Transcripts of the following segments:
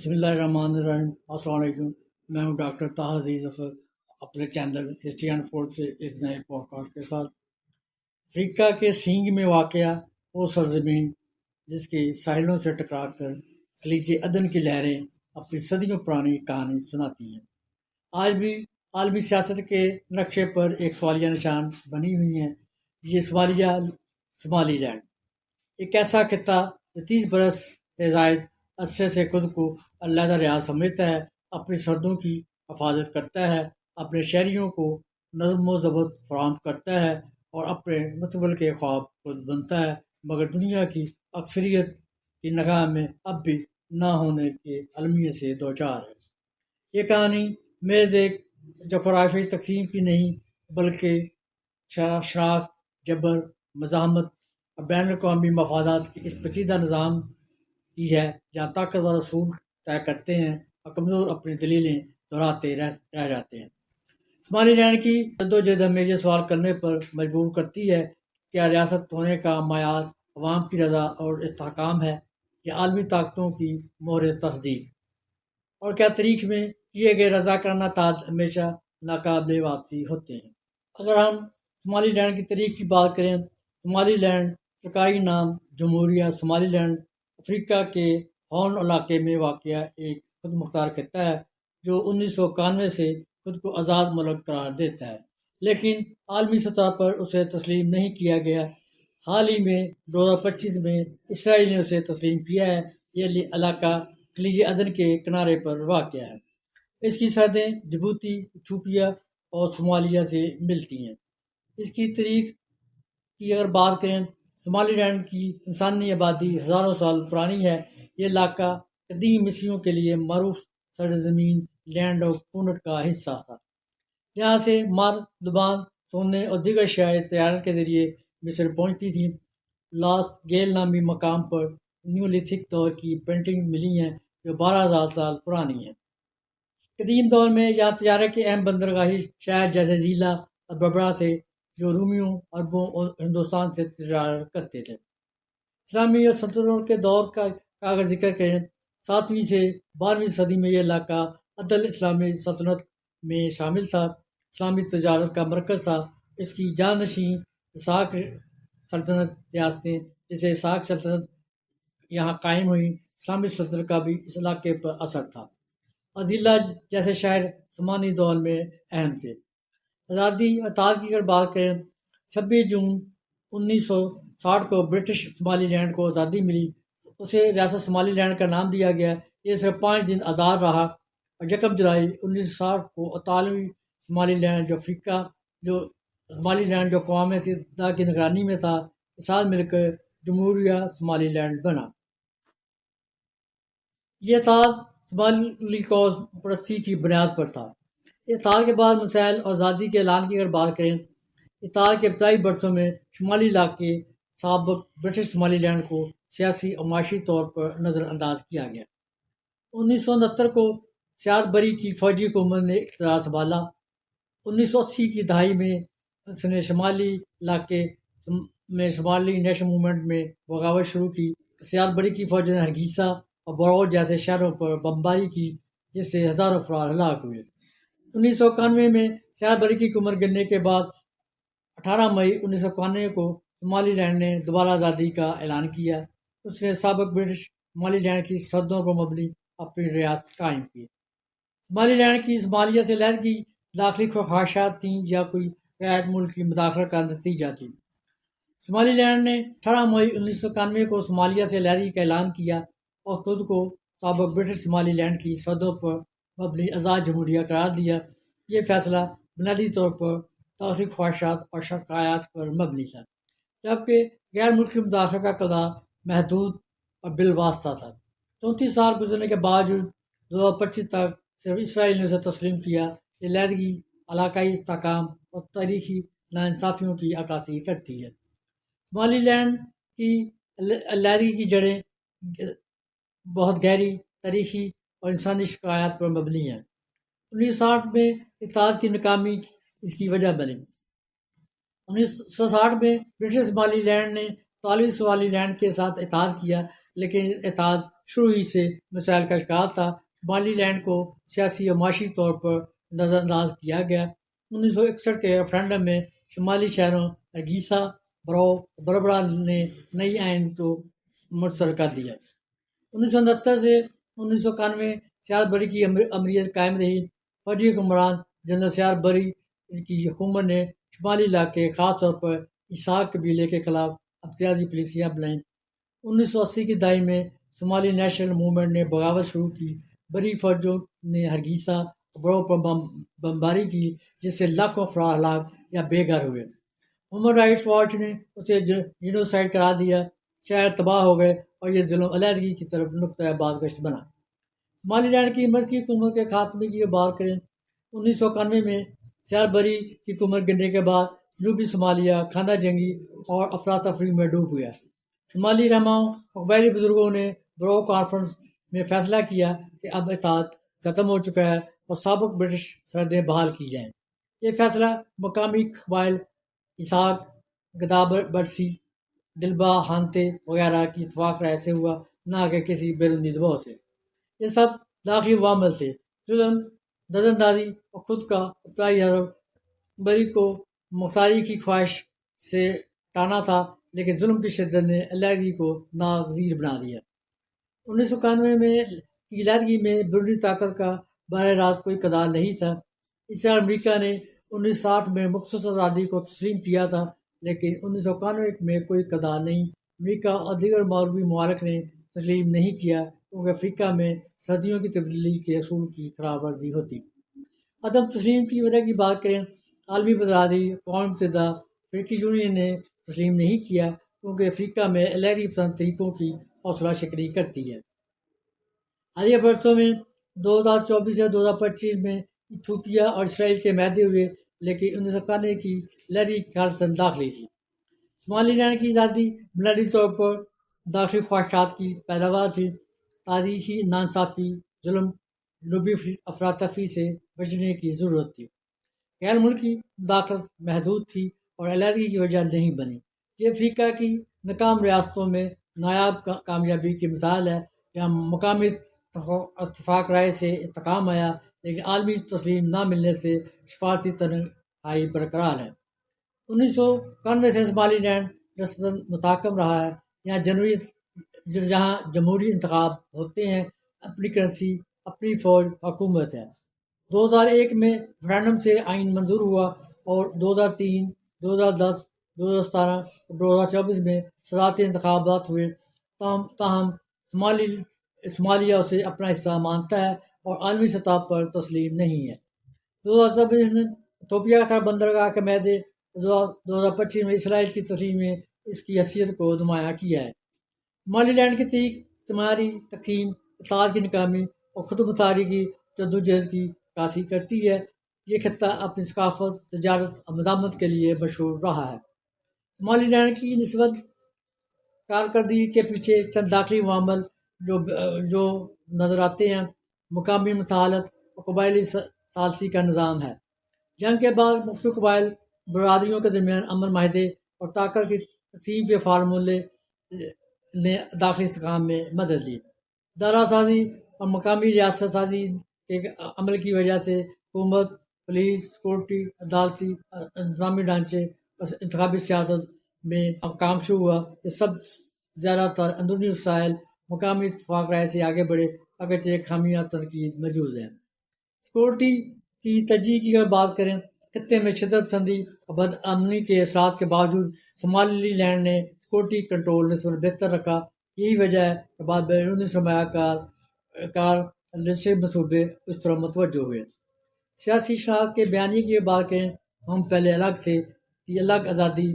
بسم اللہ الرحمن الرحیم۔ السلام علیکم، میں ہوں ڈاکٹر طاہر عزیز ظفر، اپنے چینل ہسٹری اینڈ فورڈ سے ایک نئے پوڈ کاسٹ کے ساتھ۔ افریقہ کے سینگ میں واقع وہ سرزمین جس کے ساحلوں سے ٹکرا کر خلیج عدن کی لہریں اپنی صدیوں پرانی کہانی سناتی ہیں، آج بھی عالمی سیاست کے نقشے پر ایک سوالیہ نشان بنی ہوئی ہیں۔ یہ سمالی لینڈ ایک ایسا خطہ جو 30 برس سے زائد عرصے سے خود کو علیحدہ ریاست سمجھتا ہے، اپنی سرحدوں کی حفاظت کرتا ہے، اپنے شہریوں کو نظم و ضبط فراہم کرتا ہے اور اپنے مستقبل کے خواب خود بنتا ہے، مگر دنیا کی اکثریت کی نگاہ میں اب بھی نہ ہونے کے المیے سے دوچار ہے۔ یہ کہانی محض ایک جغرافیائی تقسیم کی نہیں، بلکہ شراکت، جبر، مزاحمت اور بین الاقوامی مفادات کے اس پیچیدہ نظام کی ہے، جہاں طاقتور اصول طے کرتے ہیں اور کمزور اپنی دلیلیں دہراتے رہ جاتے ہیں۔ سمالی لینڈ کی جدوجہد ہمیں یہ سوال کرنے پر مجبور کرتی ہے، کیا ریاست ہونے کا معیار عوام کی رضا اور استحکام ہے یا عالمی طاقتوں کی مہر تصدیق؟ اور کیا تاریخ میں کیے گئے رضاکارانہ تعہد ہمیشہ ناقابل واپسی ہوتے ہیں؟ اگر ہم سمالی لینڈ کی تاریخ کی بات کریں، سمالی لینڈ سرکاری نام جمہوریہ سمالی لینڈ افریقہ کے ہارن علاقے میں واقع ایک خود مختار خطہ ہے جو 1991 سے خود کو آزاد ملک قرار دیتا ہے، لیکن عالمی سطح پر اسے تسلیم نہیں کیا گیا۔ حال ہی میں 2025 میں اسرائیل نے اسے تسلیم کیا ہے۔ یہ علاقہ خلیج عدن کے کنارے پر واقع ہے۔ اس کی سرحدیں جبوتی، ایتھوپیا اور صومالیہ سے ملتی ہیں۔ اس کی تاریخ کی اگر بات کریں، سمالی لینڈ کی انسانی آبادی ہزاروں سال پرانی ہے۔ یہ علاقہ قدیم مصریوں کے لیے معروف سرزمین لینڈ آف پونٹ کا حصہ تھا، جہاں سے مار، لبان، سونے اور دیگر اشیاء تجارت کے ذریعے مصر پہنچتی تھیں۔ لاس گیل نامی مقام پر نیولیتھک دور کی پینٹنگ ملی ہیں جو 12,000 سال پرانی ہیں۔ قدیم دور میں یہاں تجارت کے اہم بندرگاہی شہر جیسے زیلا اور بربرا تھے جو رومیوں، عربوں اور ہندوستان سے تجارت کرتے تھے۔ اسلامی اور سلطنتوں کے دور کا اگر ذکر کریں، 7ویں سے 12ویں صدی میں یہ علاقہ عدل اسلامی سلطنت میں شامل تھا، اسلامی تجارت کا مرکز تھا۔ اس کی جانشین اسحاق سلطنت ریاستیں جیسے اسحاق سلطنت یہاں قائم ہوئیں۔ اسلامی سلطنت کا بھی اس علاقے پر اثر تھا۔ عزیلہ جیسے شہر سمانی دور میں اہم تھے۔ آزادی اور اتحاد کی اگر بات کریں، 26 جون 1960 کو برٹش سمالی لینڈ کو آزادی ملی۔ اسے ریاست سمالی لینڈ کا نام دیا گیا۔ یہ صرف 5 دن آزاد رہا اور 1 جولائی 1960 کو 48ویں سمالی لینڈ جو اقوام متحدہ کی نگرانی میں تھا، کے ساتھ مل کر جمہوریہ سمالی لینڈ بنا۔ یہ اتحاد سمالی قوم پرستی کی بنیاد پر تھا۔ اتحاد کے بعد مسائل اور آزادی کے اعلان کی اگر بات کریں، اتحاد کے ابتدائی برسوں میں شمالی علاقے سابق برٹش سمالی لینڈ کو سیاسی اور معاشی طور پر نظر انداز کیا گیا۔ 1969 کو سیاد بری کی فوجی حکومت نے اقتدار سنبھالا۔ 1980 کی دہائی میں اس نے شمالی علاقے میں سمالی نیشنل موومنٹ میں بغاوت شروع کی۔ سیاد بری کی فوج نے ہرگیسا اور بروچ جیسے شہروں پر بمباری کی، جس سے ہزاروں افراد ہلاک ہوئے۔ 1991 میں سیاد بری کی حکومت گرنے کے بعد 18 مئی 1991 کو سمالی لینڈ نے دوبارہ آزادی کا اعلان کیا۔ اس نے سابق برٹش سمالی لینڈ کی سرحدوں پر مبنی اپنی ریاست قائم کی۔ سمالی لینڈ کی صومالیہ سے علیحدگی داخلی خواہشات تھیں یا کوئی غیر ملکی مداخلت کا نتیجہ تھی؟ سمالی لینڈ نے 18 مئی 1991 کو صومالیہ سے علیحدگی کا اعلان کیا اور خود کو سابق برٹش سمالی لینڈ کی سرحدوں پر مبنی آزاد جمہوریہ قرار دیا۔ یہ فیصلہ بنیادی طور پر داخلی خواہشات اور شکایات پر مبنی تھا، جبکہ غیر ملکی مداخلت کا اقتدار محدود اور بالواسطہ تھا۔ 34 سال گزرنے کے باوجود 2025 تک صرف اسرائیل نے اسے تسلیم کیا۔ یہ علیحدگی علاقائی استحکام اور تاریخی ناانصافیوں کی عکاسی کرتی ہے۔ سمالی لینڈ کی علیحدگی کی جڑیں بہت گہری، تاریخی اور انسانی شکایات پر مبنی ہیں۔ 1960 میں اتحاد کی ناکامی اس کی وجہ بنی۔ 1960 میں برٹش سمالی لینڈ نے 43 سمالی لینڈ کے ساتھ اتحاد کیا، لیکن اتحاد شروع ہی سے مسائل کا شکار تھا۔ شمالی لینڈ کو سیاسی اور معاشی طور پر نظر انداز کیا گیا۔ 1961 کے ریفرینڈم میں شمالی شہروں ہرگیسا، برو اور بربرا نے نئی آئین کو مؤثر کر دیا۔ 1969 سے 1991 سیال بری کی امریت قائم رہی۔ فوجی حکمران جنرل سیال بری کی حکومت نے شمالی علاقے خاص طور پر عیساک قبیلے کے خلاف امتیازی پالیسیاں بنائیں۔ 1980 کی دہائی میں صومالی نیشنل موومنٹ نے بغاوت شروع کی۔ بری فوجوں نے ہرگیسا اور برو پر بمباری کی، جس سے لاکھوں افراد ہلاک یا بے گھر ہوئے۔ ہیومن رائٹس واچ نے اسے جینوسائیڈ قرار دیا۔ شہر تباہ ہو گئے اور یہ ظلم علیحدگی کی طرف نقطۂ بازگشت بنا۔ شمالی لینڈ کی مرکزی حکومت کے خاتمے کی بات کریں۔ 1991 میں سیال بری کی حکومت گرنے کے بعد جنوبی صومالیہ خانہ جنگی اور افراتفری میں ڈوب گیا۔ شمالی رہنماؤں اور قبائلی بزرگوں نے برو کانفرنس میں فیصلہ کیا کہ اب اتحاد ختم ہو چکا ہے اور سابق برٹش سرحدیں بحال کی جائیں۔ یہ فیصلہ مقامی قبائل اسحاق، گدابرسی، دلبا، ہانتے وغیرہ کی اتفاق رائے سے ہوا، نہ کہ کسی بیرونی دباؤ سے۔ یہ سب داخلی عوامل تھے۔ ظلم، نظراندازی اور خود کا ابتدائی حرف بری کو مختاری کی خواہش سے ٹانا تھا، لیکن ظلم کی شدت نے علیحدگی کو ناگزیر بنا دیا۔ 1991 میں کی علیحدگی میں بیرونی طاقت کا براہ راست کوئی کردار نہیں تھا۔ اس طرح امریکہ نے 1960 میں مخصوص آزادی کو تسلیم کیا تھا، لیکن 1991 میں کوئی کردار نہیں۔ امریکہ اور دیگر مغربی ممالک نے تسلیم نہیں کیا، کیونکہ افریقہ میں سرحدوں کی تبدیلی کے اصول کی خلاف ورزی ہوتی۔ عدم تسلیم کی وجہ کی بات کریں۔ عالمی برادری، اقوام متحدہ، افریقی یونین نے تسلیم نہیں کیا، کیونکہ افریقہ میں علیحدگی پسند طریقوں کی حوصلہ شکنی کرتی ہے۔ حالیہ برسوں میں 2024 یا 2025 میں ایتھوپیا اور اسرائیل کے معاہدے ہوئے، لیکن 1991 کی علیحدگی خالصاً داخلی تھی۔ شمالی لینڈ کی آزادی بنیادی طور پر داخلی خواہشات کی پیداوار تھی۔ تاریخی ناانصافی، ظلم، جنوبی افراتفری سے بچنے کی ضرورت تھی۔ غیر ملکی مداخلت محدود تھی اور علیحدگی کی وجہ نہیں بنی۔ یہ افریقہ کی ناکام ریاستوں میں نایاب کامیابی کی مثال ہے، جہاں مقامی اتفاق رائے سے استحکام آیا، لیکن عالمی تسلیم نہ ملنے سے سفارتی تنہائی برقرار ہے۔ 1991 سے شمالی لینڈ نسبتاً مستحکم رہا ہے۔ جہاں جمہوری انتخاب ہوتے ہیں، اپنی کرنسی، اپنی فوج، حکومت ہے۔ 2001 میں ریفرینڈم سے آئین منظور ہوا اور 2003، 2010، 2017 اور 2024 میں صدارتی انتخابات ہوئے۔ تاہم صومالیہ اسے اپنا حصہ مانتا ہے اور عالمی سطح پر تسلیم نہیں ہے۔ 2024 میں ایتھوپیا کے ساتھ بندرگاہ کے معاہدے، 2025 میں اسرائیل کی تسلیم نے اس کی حیثیت کو نمایاں کیا ہے۔ شمالی لینڈ کی تحریک اجتماعی تقسیم، اتحاد کی ناکامی اور خود مختاری کی جدوجہد کی عکاسی کرتی ہے۔ یہ خطہ اپنی ثقافت، تجارت اور مزاحمت کے لیے مشہور رہا ہے۔ شمالی لینڈ کی نسبت کارکردگی کے پیچھے چند داخلی عوامل جو نظر آتے ہیں۔ مقامی مساحت اور قبائلی ثالثی کا نظام ہے۔ جنگ کے بعد مختلف قبائل برادریوں کے درمیان امن معاہدے اور طاقت کی تقسیم کے فارمولے نے داخلی استحکام میں مدد لی۔ ادارہ سازی اور مقامی ریاست سازی کے عمل کی وجہ سے حکومت، پولیس، سیکورٹی، عدالتی انتظامی ڈھانچے اور انتخابی سیاست میں کام شروع ہوا۔ یہ سب زیادہ تر اندرونی وسائل مقامی اتفاق رائے سے آگے بڑھے، اگرچہ ایک خامیہ تنقید موجود ہے۔ سیکورٹی کی ترجیح کی اگر بات کریں، خطے میں شدت پسندی اور بد امنی کے اثرات کے باوجود شمالی لینڈ نے سیکورٹی کنٹرول نسبتاً بہتر رکھا۔ یہی وجہ ہے کہ بعد بیرونی سرمایہ کار لیجسلیٹو منصوبے اس طرح متوجہ ہوئے۔ سیاسی شناخت کے بیانیے کی بات کریں، ہم پہلے الگ تھے کی الگ آزادی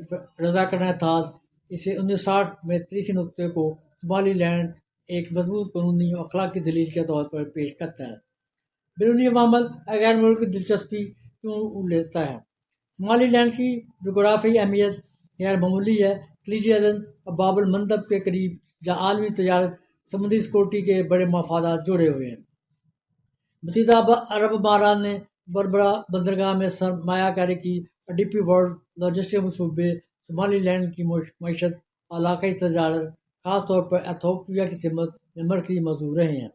رضاکارانہ اتحاد۔ اسے 1960 میں تاریخی نقطے کو شمالی لینڈ ایک مضبوط قانونی اور اخلاقی دلیل کے طور پر پیش کرتا ہے۔ بیرونی عوامل غیر ملکی دلچسپی کیوں لیتا ہے؟ شمالی لینڈ کی جغرافیائی اہمیت غیر معمولی ہے۔ خلیج عدن اور باب المندب کے قریب، جہاں عالمی تجارت، سمندری سیکورٹی کے بڑے مفادات جڑے ہوئے ہیں۔ متحدہ عرب امارات نے بربرا بندرگاہ میں سرمایہ کاری کی اور ڈی پی ورلڈ لاجسٹک منصوبے شمالی لینڈ کی معیشت اور علاقائی تجارت خاص طور پر ایتھوپیا کی سمت میں مرکزی موضوع رہے ہیں۔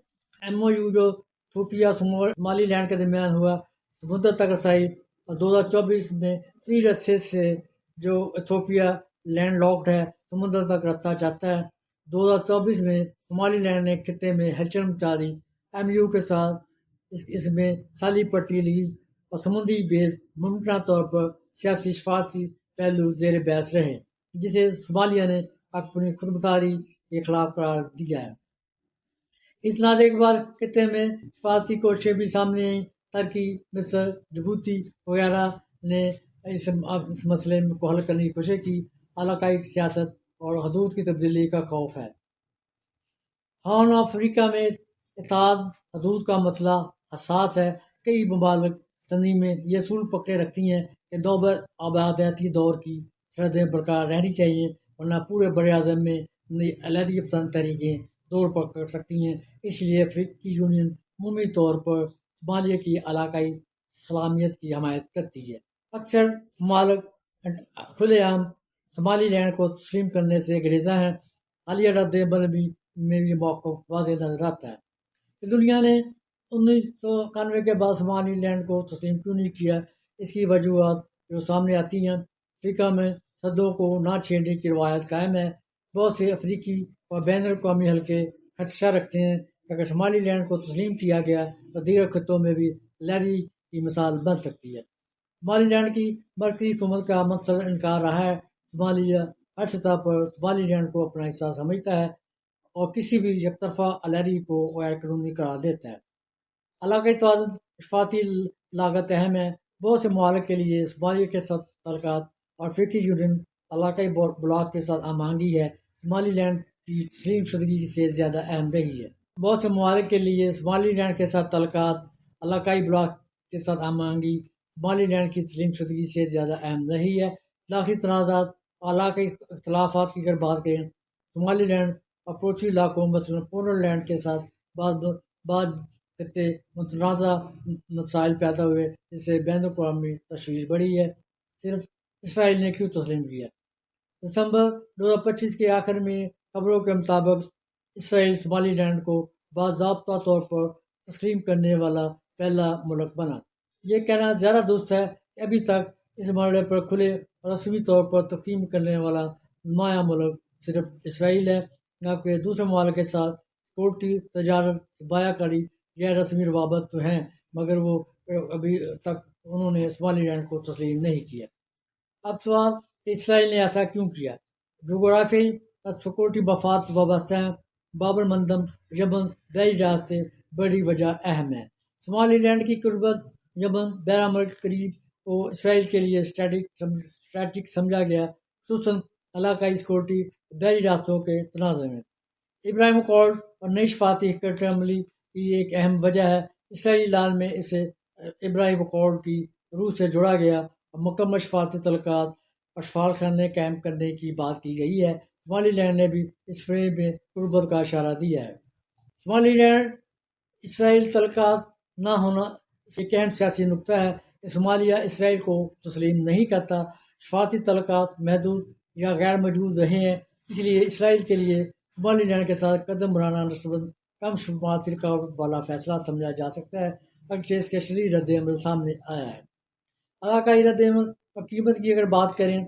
ایم او یو جو ایتھوپیا صومالی لینڈ کے درمیان ہوا سمندر تک رسائی، اور 2024 میں 3 رستے سے جو ایتھوپیا لینڈ لاکڈ ہے سمندر تک رستہ چاہتا ہے۔ 2024 میں صومالی لینڈ نے خطے میں ہلچل مچا دی۔ ایم یو کے ساتھ اس میں سالی پٹی لیز اور سمندری بیس ممکنہ طور پر سیاسی سفارتی پہلو زیر بحث رہے، جسے صومالیہ نے اپنی خود مختاری کے خلاف قرار دیا ہے۔ اس تنازع کے بعد خطے میں سفارتی کوششیں بھی سامنے آئیں۔ ترکی، مصر، جبوتی وغیرہ نے اس مسئلے کو حل کرنے کی کوشش کی۔ علاقائی سیاست اور حدود کی تبدیلی کا خوف ہے۔ ہارن آف افریقہ میں اتحاد حدود کا مسئلہ حساس ہے۔ کئی ممالک تنظیمیں یہ اصول پکڑے رکھتی ہیں کہ نوبر آبادیاتی دور کی سرحدیں برقرار رہنی چاہیے، ورنہ پورے بر اعظم میں نئی علیحدگی پسند تحریکیں زور پکڑ سکتی ہیں۔ اس لیے افریقی یونین عمومی طور پر صومالیہ کی علاقائی سالمیت کی حمایت کرتی ہے۔ اکثر ممالک کھلے عام صومالی لینڈ کو تسلیم کرنے سے گریزاں ہیں۔ حالیہ رد عمل میں بھی موقف واضح نظر آتا ہے کہ دنیا نے 1991 کے بعد صومالی لینڈ کو تسلیم کیوں نہیں کیا۔ اس کی وجوہات جو سامنے آتی ہیں، افریقہ میں سرحدوں کو نہ چھیڑنے کی روایت قائم ہے۔ بہت سے افریقی اور بین الاقوامی حلقے خدشہ رکھتے ہیں کہ اگر صومالی لینڈ کو تسلیم کیا گیا تو دیگر خطوں میں بھی علیحدگی کی مثال بن سکتی ہے۔ صومالی لینڈ کی مرکزی حکومت کا مقصد انکار رہا ہے۔ صومالیہ ہر سطح پر صومالی لینڈ کو اپنا حصہ سمجھتا ہے اور کسی بھی یک طرفہ علیحدگی کو غیر قانونی قرار دیتا ہے۔ علاقائی توازن اشفاقی لاگت اہم ہے۔ بہت سے ممالک کے لیے صومالیہ کے ساتھ تعلقات اور افریقی یونین علاقائی بلاک کے ساتھ ہم آہنگی ہے صومالی لینڈ کی تسلیم شدگی سے زیادہ اہم رہی ہے۔ بہت سے ممالک کے لیے صومالی لینڈ کے ساتھ تعلقات علاقائی بلاک کے ساتھ ہم آہنگی صومالی لینڈ کی تسلیم شدگی سے زیادہ اہم رہی ہے۔ داخلی تنازعات اور علاقائی اختلافات کی اگر بات کریں، صومالی لینڈ اور پڑوسی علاقوں مثلاً پونر لینڈ کے ساتھ بعض خطے متنازع مسائل پیدا ہوئے، جس سے بین الاقوامی تشویش بڑھی ہے۔ صرف اسرائیل نے کیوں تسلیم کیا؟ دسمبر 2025 کے آخر میں خبروں کے مطابق اسرائیل صومالی لینڈ کو باضابطہ طور پر تسلیم کرنے والا پہلا ملک بنا۔ یہ کہنا زیادہ درست ہے کہ ابھی تک اس مرحلے پر کھلے اور رسمی طور پر تسلیم کرنے والا نمایاں ملک صرف اسرائیل ہے، جبکہ دوسرے ممالک کے ساتھ سیکورٹی، تجارت، بایا کاری غیر رسمی روابط تو ہیں، مگر وہ ابھی تک انہوں نے صومالی لینڈ کو تسلیم نہیں کیا۔ اب سوال کہ اسرائیل نے ایسا کیوں کیا؟ جغرافیائی اور سیکورٹی مفاد وابستہ ہیں۔ باب المندب، یمن، بحری راستے بڑی وجہ اہم ہیں۔ صومالی لینڈ کی قربت یمن بحیرہ ملک قریب کو اسرائیل کے لیے اسٹریٹجک سمجھا گیا، خصوصاً علاقائی سیکورٹی بحری راستوں کے تناظر میں۔ ابراہیم اکارڈ اور نئی سفارتی حکمت عملی کی ایک اہم وجہ ہے۔ اسرائیلی لاء میں اسے ابراہیم اکارڈ کی روح سے جوڑا گیا اور مکمل سفارتی تعلقات اور سفارتخانے قائم کرنے کی بات کی گئی ہے۔ صومالی لینڈ نے بھی اس فریم میں قربت کا اشارہ دیا ہے۔ صومالی لینڈ اسرائیل تعلقات نہ ہونا ایک اہم سیاسی نقطہ ہے کہ صومالیہ اسرائیل کو تسلیم نہیں کرتا۔ سفارتی تعلقات محدود یا غیر موجود رہے ہیں، اس لیے اسرائیل کے لیے صومالی لینڈ کے ساتھ قدم بڑھانا نسبتاً کم شماریاتی رکاوٹ والا فیصلہ سمجھا جا سکتا ہے، اگرچہ اس کے شدید رد عمل سامنے آیا ہے۔ علاقائی رد عمل اور قیمت کی اگر بات کریں،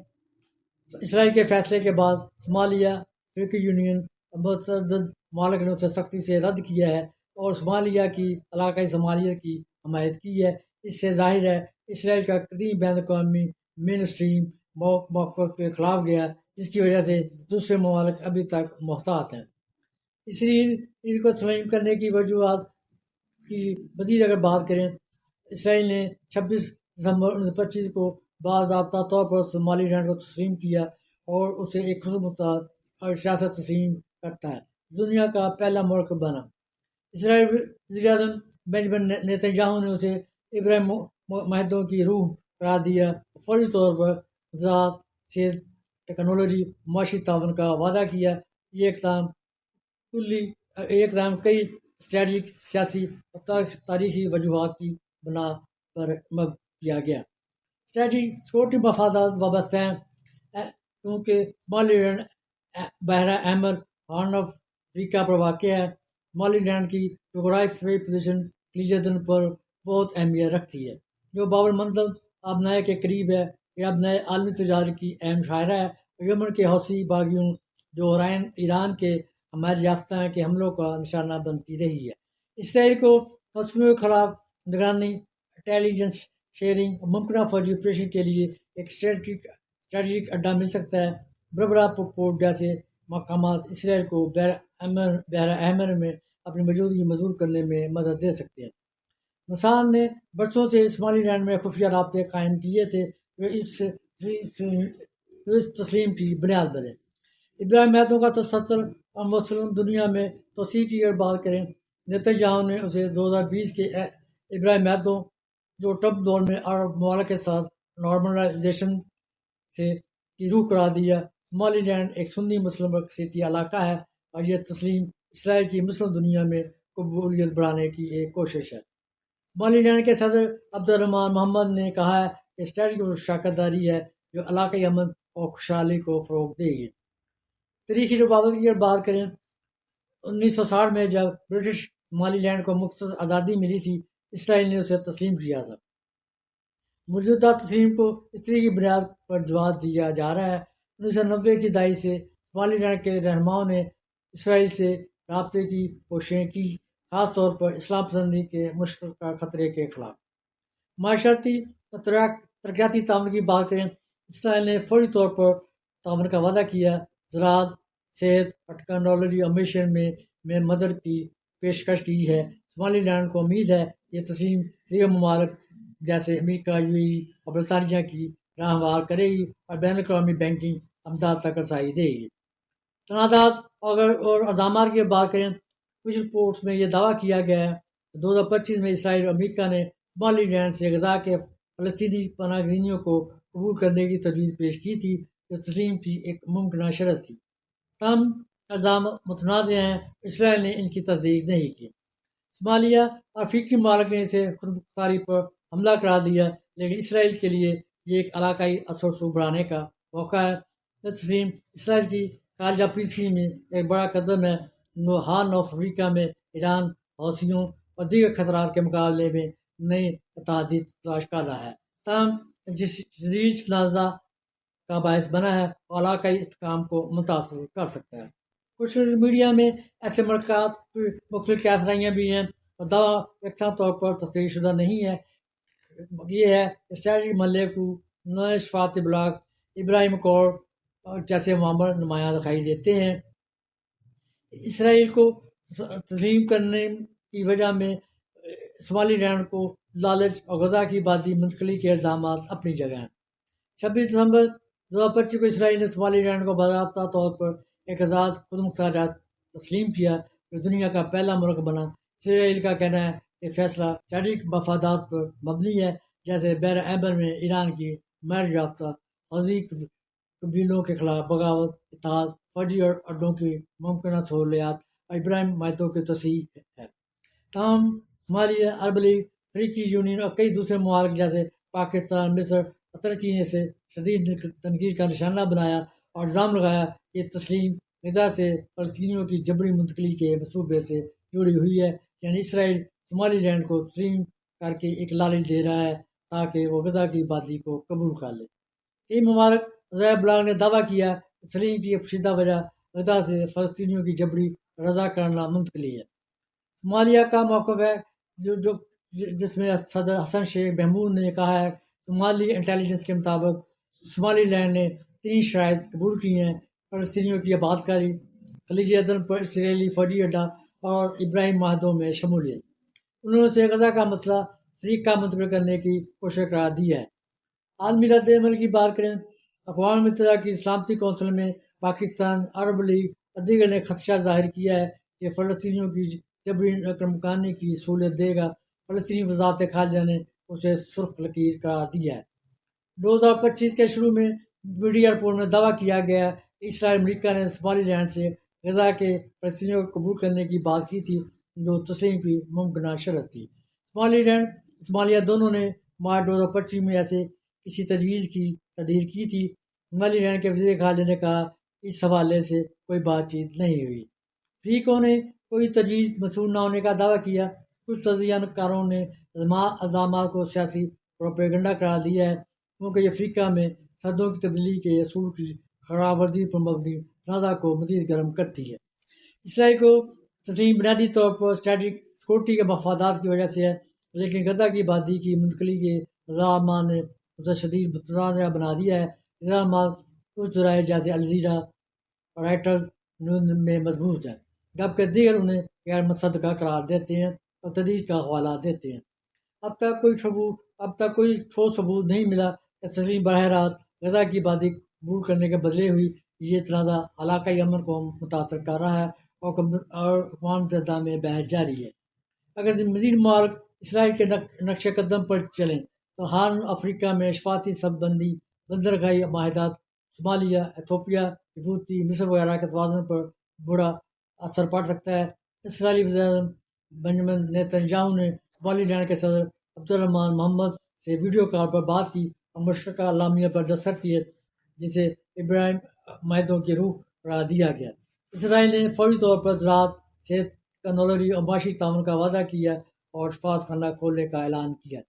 اسرائیل کے فیصلے کے بعد صومالیہ، افریقی یونین اور متعدد ممالک نے اسے سختی سے رد کیا ہے اور صومالیہ کی علاقائی شمالیت کی حمایت کی ہے۔ اس سے ظاہر ہے اسرائیل کا قدیم بین الاقوامی مین اسٹریم موقف کے خلاف گیا، جس کی وجہ سے دوسرے ممالک ابھی تک محتاط ہیں۔ اسرائیل کو تسلیم کرنے کی وجوہات کی مزید اگر بات کریں، اسرائیل نے 26 دسمبر 1925 کو باضابطہ طور پر صومالی لینڈ کو تسلیم کیا اور اسے ایک خود مختار اور سیاست تسلیم کرتا ہے۔ دنیا کا پہلا ملک بنا۔ اسرائیل وزیر اعظم بنجمن نیتن یاہو نے اسے ابراہیم معاہدوں کی روح قرار دیا، فوری طور پر زراعت، صحت، ٹیکنالوجی، معاشی تعاون کا وعدہ کیا۔ یہ اقدام کئی اسٹریٹجک، سیاسی اور تاریخی وجوہات کی بنا پر کیا گیا۔ سیکورٹی مفادات وابستہ ہیں کیونکہ صومالی لینڈ بحیرہ احمر ہارن آف افریقہ پر واقع ہے۔ سومالی لینڈ کی جغرافیائی پوزیشن خلیج پر بہت اہمیت رکھتی ہے، جو باب المندب آبنائے کے قریب ہے۔ یہ آبنائے عالمی تجارت کی اہم شاہراہ ہے، اور یمن کے حوثی باغیوں جو ایران کے حمایت یافتہ ہیں کے حملوں کا نشانہ بنتی رہی ہے۔ اسرائیل کو فلسطینیوں کے خلاف نگرانی، انٹیلیجنس شیئرنگ اور ممکنہ فوجی آپریشن کے لیے ایک اسٹریٹجک اڈا مل سکتا ہے۔ بربرا پورٹ جیسے مقامات اسرائیل کو بحیرہ احمر میں اپنی موجودگی مضبوط کرنے میں مدد دے سکتے ہیں۔ مسان نے برسوں سے سومالی لینڈ میں خفیہ رابطے قائم کیے تھے جو اس تسلیم کی بنیاد بنے۔ ابراہیم میدوں کا تصور اور مسلم دنیا میں توسیع کی اگر بات کریں، نیتنیاہو نے اسے 2020 کے ابراہیم میدوں جو ٹرمپ دور میں عرب ممالک کے ساتھ نارملائزیشن کی روح قرار دیا۔ سومالی لینڈ ایک سنی مسلم اقلیتی علاقہ ہے، اور یہ تسلیم اسرائیل کی مسلم دنیا میں قبولیت بڑھانے کی ایک کوشش ہے۔ سومالی لینڈ کے صدر عبدالرحمان محمد نے کہا ہے کہ اسٹریٹجک شراکت داری ہے جو علاقائی امن اور خوشحالی کو فروغ دے گی۔ تاریخی روابط کی اگر بات کریں، 1960 میں جب برٹش سومالی لینڈ کو مختصر آزادی ملی تھی، اسرائیل نے اسے تسلیم کیا تھا۔ موجودہ تسلیم کو اس طرح کی بنیاد پر جواز دیا جا رہا ہے۔ 1990 کی دہائی سے سومالی لینڈ کے رہنماؤں نے اسرائیل سے رابطے کی کوششیں کی، خاص طور پر اسلام پسندی کے مشترکہ خطرے کے خلاف۔ معاشرتی اور ترقیاتی تعاون کی بات کریں، اسرائیل نے فوری طور پر تعاون کا وعدہ کیا، زراعت، صحت اور ٹیکنالوجی اور معیشت میں مدد کی پیشکش کی ہے۔ سومالی لینڈ کو امید ہے یہ تسلیم دیگر ممالک جیسے امریکہ، UAE اور برطانیہ کی راہ ہموار کرے گی اور بین الاقوامی بینکنگ امداد تک رسائی دے گی۔ تنازعات اور اقدامات کی بات کریں، کچھ رپورٹس میں یہ دعویٰ کیا گیا ہے کہ 2025 میں اسرائیل اور امریکہ نے سومالی لینڈ سے غزہ کے فلسطینی پناہ گزینوں کو قبول کرنے کی تجویز پیش کی تھی، جو تسلیم کی ایک ممکنہ شرط تھی۔ تاہم الزام متنازع ہیں، اسرائیل نے ان کی تصدیق نہیں کی۔ صومالیہ اور افریقی ممالک نے اسے خود مختاری پر حملہ قرار دیا، لیکن اسرائیل کے لیے یہ ایک علاقائی اثر و رسوخ بڑھانے کا موقع ہے۔ یہ تسلیم اسرائیل کی خارجہ پالیسی میں ایک بڑا قدم ہے۔ ہارن آف افریقہ میں ایران، حوثیوں اور دیگر خطرات کے مقابلے میں نئی اتحادی تلاش کر رہا ہے، تاہم شدید تنازع کا باعث بنا ہے اور علاقائی استحکام کو متاثر کر سکتا ہے۔ کچھ میڈیا میں ایسے ملکات کی مختلف کیسرائیاں بھی ہیں اور دعویٰ یکساں طور پر تصدیق شدہ نہیں ہے۔ یہ ہے اسٹریٹجک ملے کو نئے شفاتی بلاک ابراہیم اکارڈ جیسے معاملے نمایاں دکھائی دیتے ہیں۔ اسرائیل کو تسلیم کرنے کی وجہ میں سومالی لینڈ کو لالچ اور غزہ کی آبادی منتقلی کے الزامات اپنی جگہ ہیں۔ 26 دسمبر 2025 کو اسرائیل نے سومالی لینڈ کو باضابطہ طور پر ایک آزاد خود مختار ریاست تسلیم کیا، جو دنیا کا پہلا ملک بنا۔ اسرائیل کا کہنا ہے کہ فیصلہ اسٹریٹجک مفادات پر مبنی ہے، جیسے بحیرہ احمر میں ایران کی حمایت یافتہ حوثی قبیلوں کے خلاف بغاوت، اتحاد، فوجی اڈوں کی ممکنہ سہولیات اور ابراہیم معاہدوں کی توسیع ہے۔ تاہم صومالیہ، عرب لیگ، افریقی یونین اور کئی دوسرے ممالک جیسے پاکستان، مصر اور ترکی نے اسے شدید تنقید کا نشانہ بنایا اور الزام لگایا کہ یہ تسلیم غزہ سے فلسطینیوں کی جبری منتقلی کے منصوبے سے جڑی ہوئی ہے، یعنی اسرائیل سومالی لینڈ کو تسلیم کر کے ایک لالچ دے رہا ہے تاکہ وہ غزہ کی آبادی کو قبول کر لے۔ کئی ممالک ذرائع ابلاغ نے دعویٰ کیا کہ تسلیم کی پوشیدہ وجہ غزہ سے فلسطینیوں کی جبری رضا کرنا منتقلی ہے۔ صومالیہ کا موقف ہے جس میں صدر حسن شیخ محمود نے کہا ہے، صومالی انٹیلیجنس کے مطابق صومالی لینڈ نے 3 شرائط قبول کی ہیں: فلسطینیوں کی آباد کاری، خلیج عدن پر اسرائیلی فوجی اڈا اور ابراہیم معاہدوں میں شمولیت۔ انہوں نے اسے غزہ کا مسئلہ افریقہ منتقل کرنے کی کوشش قرار دی ہے۔ عالمی رد عمل کی بات کریں، اقوام متحدہ کی سلامتی کونسل میں پاکستان، عرب لیگ اور دیگر نے خدشہ ظاہر کیا ہے کہ فلسطینیوں کی جبری نقل مکانی کی سہولت دے گا۔ فلسطینی وزارت خارجہ نے اسے سرخ لکیر قرار دیا ہے۔ 2025 کے شروع میں میڈیا رپورٹ میں دعویٰ کیا گیا کہ اسرائیل امریکہ نے سومالی لینڈ سے غزہ کے فلسطینیوں کو قبول کرنے کی بات کی تھی، جو تسلیم کی ممکنہ شرط تھی۔ سومالی لینڈ صومالیہ دونوں نے مارچ 2025 میں ایسے کسی تجویز کی تردید کی تھی۔ سومالی لینڈ کے وزیر خارجہ نے کہا اس حوالے سے کوئی بات چیت نہیں ہوئی۔ فریقوں نے کوئی تجویز مصور نہ ہونے کا دعویٰ کیا۔ کچھ تجزیہ کاروں نے الزامات کو سیاسی پروپیگنڈا قرار دیا ہے، کیونکہ یہ افریقہ میں سرحدوں کی تبدیلی کے اصول کی خراب ورزی پر مبنی تنازع کو مزید گرم کرتی ہے۔ اسرائیل کو تسلیم بنیادی طور پر اسٹریٹجک سیکورٹی کے مفادات کی وجہ سے ہے، لیکن غزہ کی آبادی کی منتقلی کے الزامات نے اسے شدید متنازع بنا دیا ہے۔ الزامات کچھ ذرائع جیسے الجزیرہ اور رائٹرز میں مضبوط ہیں، جبکہ دیگر انہیں غیر مصدقہ قرار دیتے ہیں اور تردید کا حوالہ دیتے ہیں۔ اب تک کوئی ٹھوس ثبوت نہیں ملا کہ تسلیم براہ راست غزہ کی آبادی قبول کرنے کے بدلے ہوئی۔ یہ تنازع علاقائی امن کو متاثر کر رہا ہے اور اقوام متحدہ میں بحث جاری ہے۔ اگر مزید ممالک اسرائیل کے نقش قدم پر چلیں تو ہارن افریقہ میں اشفاقی سب بندی بندرگاہی معاہدات، صومالیہ، ایتھوپیا، جبوتی، مصر وغیرہ کے توازن پر برا اثر پڑ سکتا ہے۔ اسرائیلی وزیر اعظم بنجمن نیتن یاہو نے صومالی لینڈ کے صدر عبدالرحمان محمد سے ویڈیو کال پر بات کی اور مشترکہ اعلامیہ پر دستخط کیے، جسے ابراہیم معاہدوں کی روح قرار دیا گیا۔ اسرائیل نے فوری طور پر زراعت، صحت، ٹیکنالوجی اور معاشی تعاون کا وعدہ کیا اور شفاعت خانہ کھولنے کا اعلان کیا۔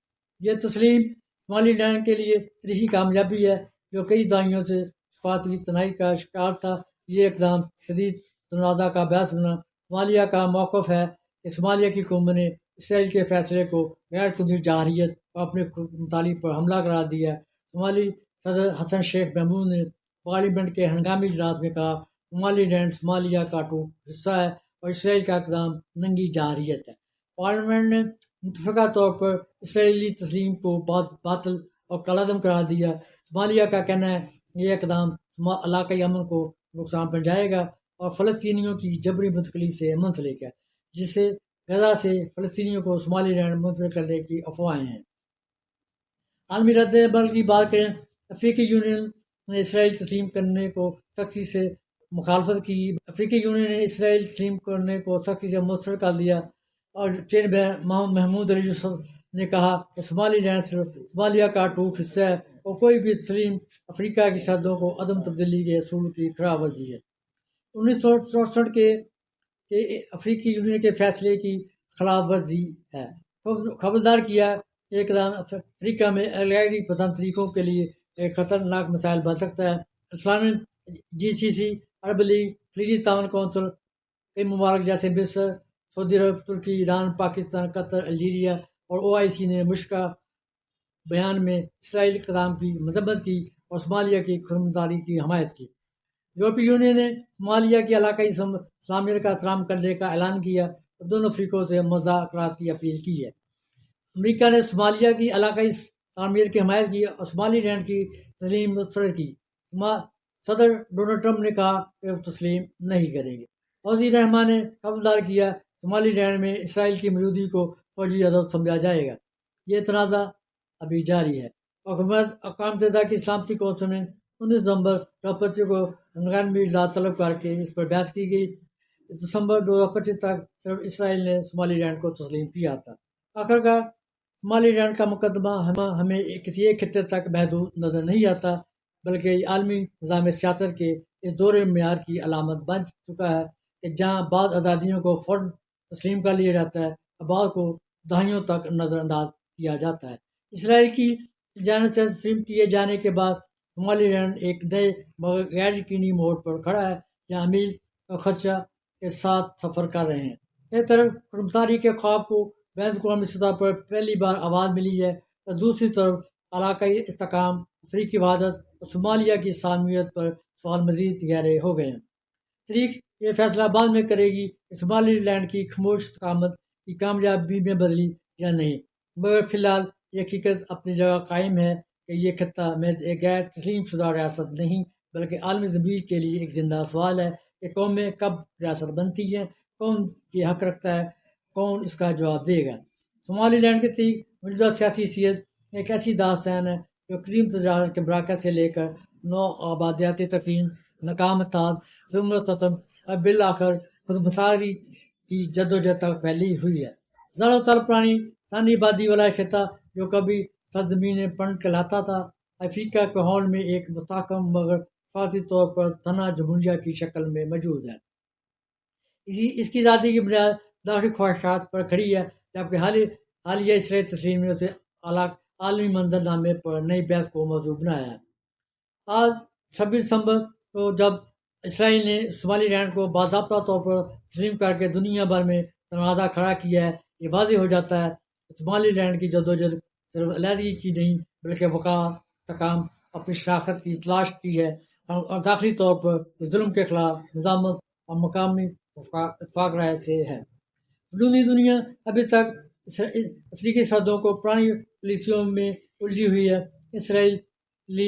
یہ تسلیم صومالی لینڈ کے لیے تاریخی کامیابی ہے، جو کئی دہائیوں سے سفارتی تنہائی کا شکار تھا۔ یہ اقدام شدید تنازع کا باعث بنا۔ صومالیہ کا موقف ہے کہ صومالیہ کی قوم نے اسرائیل کے فیصلے کو غیر قانونی جارحیت اور اپنے مطالب پر حملہ قرار دیا ہے۔ صومالی صدر حسن شیخ محمود نے پارلیمنٹ کے ہنگامی اجلاس میں کہا، صومالی لینڈ صومالیہ کا ٹوٹ حصہ ہے اور اسرائیل کا اقدام ننگی جارحیت ہے۔ پارلیمنٹ نے متفقہ طور پر اسرائیلی تسلیم کو باطل اور کالعدم قرار دیا۔ صومالیہ کا کہنا ہے یہ اقدام علاقائی امن کو نقصان پہنچائے گا اور فلسطینیوں کی جبری منتقلی سے منسلک ہے، جس سے غزہ سے فلسطینیوں کو صومالی لینڈ منتقل کرنے کی افواہیں ہیں۔ عالمی رد عمل کی بات کریں، افریقی یونین نے اسرائیل تسلیم کرنے کو سختی سے مخالفت کی۔ افریقی یونین نے اسرائیل تسلیم کرنے کو سختی سے مسترد کر دیا اور چین محمود علی یوسف نے کہا کہ صومالی لینڈ صرف صومالیہ کا ٹوٹ حصہ ہے اور کوئی بھی تسلیم افریقہ کی سرحدوں کو عدم تبدیلی کے اصول کی خلاف ورزی ہے۔ 1964 کے افریقی یونین کے فیصلے کی خلاف ورزی ہے۔ خبردار کیا یہ اقدام افریقہ میں علیحدگی پسند طریقوں کے لیے ایک خطرناک مسائل بن سکتا ہے۔ اسلامی GCC، عرب لیگ، خلیجی تعاون کونسل، کئی ممالک جیسے مصر، سعودی عرب، ترکی، ایران، پاکستان، قطر، الجیریا اور OIC نے مشترکہ بیان میں اسرائیلی اقدام کی مذمت کی اور صومالیہ کی خودمختاری کی حمایت کی۔ یورپی یونین نے صومالیہ کی علاقائی سالمیت کا احترام کرنے کا اعلان کیا اور دونوں فریقوں سے مذاکرات کی اپیل کی ہے۔ امریکہ نے صومالیہ کی علاقائی سالمیت کی حمایت کی اور صومالی لینڈ کی تسلیم مسترد کی۔ صدر ڈونلڈ ٹرمپ نے کہا کہ وہ تسلیم نہیں کریں گے۔ وزیر رحمان نے خبردار کیا صومالی لینڈ میں اسرائیل کی موجودگی کو فوجی عدد سمجھا جائے گا۔ یہ تنازع ابھی جاری ہے۔ اقوام متحدہ کی سلامتی کونسل میں 19 دسمبر 2025 کو ہنگامی اجلاس طلب کر کے اس پر بحث کی گئی۔ دسمبر 2025 تک صرف اسرائیل نے صومالی لینڈ کو تسلیم کیا تھا۔ آخرکار صومالی لینڈ کا مقدمہ ہمیں کسی ایک خطے تک محدود نظر نہیں آتا، بلکہ یہ عالمی نظام سیاست کے اس دور معیار کی علامت بن چکا ہے کہ جہاں بعض آزادیوں کو فوراً تسلیم کر لیا جاتا ہے اور بعض کو دہائیوں تک نظر انداز کیا جاتا ہے۔ اسرائیل کی جانب سے تسلیم کیے جانے کے بعد صومالی لینڈ ایک نئے مگر غیر یقینی موڑ پر کھڑا ہے، جہاں امید اور خدشہ کے ساتھ سفر کر رہے ہیں۔ ایک طرف خودمختاری کے خواب کو بین الاقوامی سطح پر پہلی بار آواز ملی ہے اور دوسری طرف علاقائی استحکام، افریقی وحدت اور صومالیہ کی سالمیت پر سوال مزید گہرے ہو گئے ہیں۔ تاریخ یہ فیصلہ بعد میں کرے گی کہ صومالی لینڈ کی خاموش استقامت کی کامیابی میں بدلی یا نہیں، مگر فی الحال یہ حقیقت اپنی جگہ قائم ہے کہ یہ خطہ محض ایک غیر تسلیم شدہ ریاست نہیں، بلکہ عالمی ضمیر کے لیے ایک زندہ سوال ہے کہ قومیں کب ریاست بنتی ہیں، کون یہ حق رکھتا ہے، کون اس کا جواب دے گا۔ صومالی لینڈ کی موجودہ سیاسی حیثیت ایک ایسی داستان ہے جو قدیم تجارت کے مراکز سے لے کر نو آبادیاتی تقسیم، ناکام اتحاد، ظلم اور بالآخر خودمختاری کی جدوجہد تک پھیلی ہوئی ہے۔ ہزاروں سال پرانی ثانی آبادی والا خطہ جو کبھی سرزمین پنڈ کہلاتا تھا، افریقہ کے ہارن میں ایک مستحکم مگر ثقافتی طور پر تنہا جمہوریہ کی شکل میں موجود ہے۔ اس کی ذاتی کی بنیاد داخلی خواہشات پر کھڑی ہے، جبکہ حالیہ اسرائیلی تسلیم نے اسے عالمی منظر نامے پر نئی بحث کو موضوع بنایا ہے۔ آج 26 دسمبر کو جب اسرائیل نے صومالی لینڈ کو باضابطہ طور پر تسلیم کر کے دنیا بھر میں تنازع کھڑا کیا ہے، یہ واضح ہو جاتا ہے کہ صومالی لینڈ کی جدوجہد صرف علیحدگی کی نہیں بلکہ وقار، استحکام، اپنی شناخت کی تلاش کی ہے، اور داخلی طور پر ظلم کے خلاف نظامت اور مقامی اتفاق رائے سے ہے۔ بیرونی دنیا ابھی تک افریقی سرحدوں کو پرانی پالیسیوں میں الجھی ہوئی ہے۔ اسرائیلی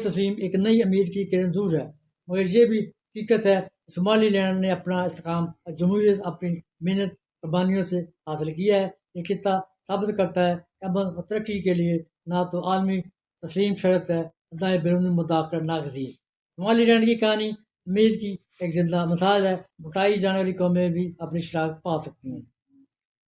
تسلیم ایک نئی امید کی کرن دور ہے، مگر یہ بھی حقیقت ہے کہ صومالی لینڈ نے اپنا استحکام اور جمہوریت اپنی محنت قربانیوں سے حاصل کیا ہے۔ یہ خطہ ثابت کرتا ہے کہ امن اور ترقی کے لیے نہ تو عالمی تسلیم شرط ہے، نہ بیرونی مداخلت ناگزیر۔ صومالی لینڈ کی کہانی امید کی ایک زندہ مثال ہے، بٹائی جانے والی قومیں بھی اپنی شناخت پا سکتی ہیں۔